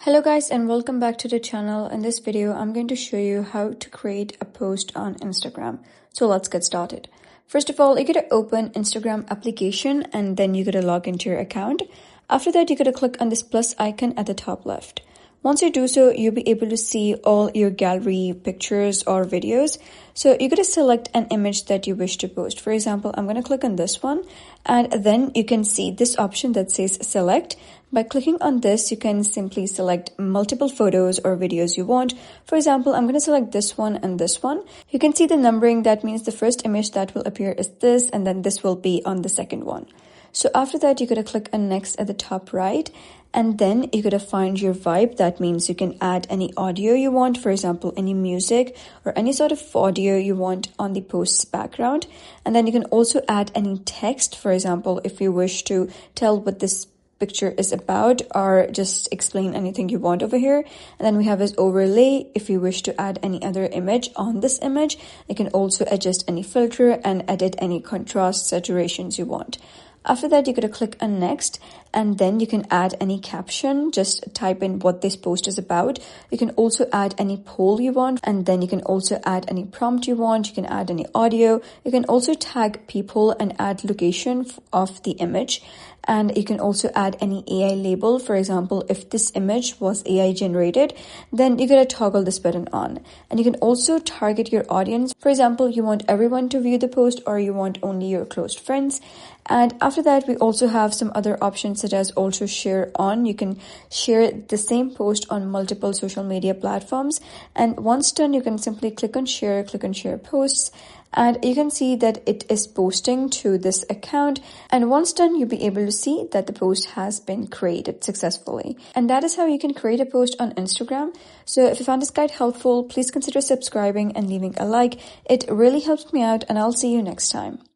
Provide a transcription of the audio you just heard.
Hello guys and welcome back to the channel. In this video, I'm going to show you how to create a post on Instagram. So let's get started. First of all, you're going to open Instagram application and then you're going to log into your account. After that, you're going to click on this plus icon at the top left. Once you do so, you'll be able to see all your gallery pictures or videos. So you're going to select an image that you wish to post. For example, I'm going to click on this one and then you can see this option that says select. By clicking on this, you can simply select multiple photos or videos you want. For example, I'm going to select this one and this one. You can see the numbering. That means the first image that will appear is this and then this will be on the second one. So after that, you're going to click on next at the top right. And then you're going to find your vibe. That means you can add any audio you want, for example, any music or any sort of audio you want on the post's background. And then you can also add any text, for example, if you wish to tell what this picture is about or just explain anything you want over here. And then we have this overlay. If you wish to add any other image on this image, you can also adjust any filter and edit any contrast saturations you want. After that, you're going to click on next and then you can add any caption. Just type in what this post is about. You can also add any poll you want and then you can also add any prompt you want. You can add any audio. You can also tag people and add location of the image. And you can also add any AI label. For example, if this image was AI generated, then you're going to toggle this button on. And you can also target your audience. For example, you want everyone to view the post or you want only your close friends. And after that, we also have some other options such as also share on. You can share the same post on multiple social media platforms. And once done, you can simply click on share posts. And you can see that it is posting to this account. And once done, you'll be able to see that the post has been created successfully. And that is how you can create a post on Instagram. So if you found this guide helpful, please consider subscribing and leaving a like. It really helps me out and I'll see you next time.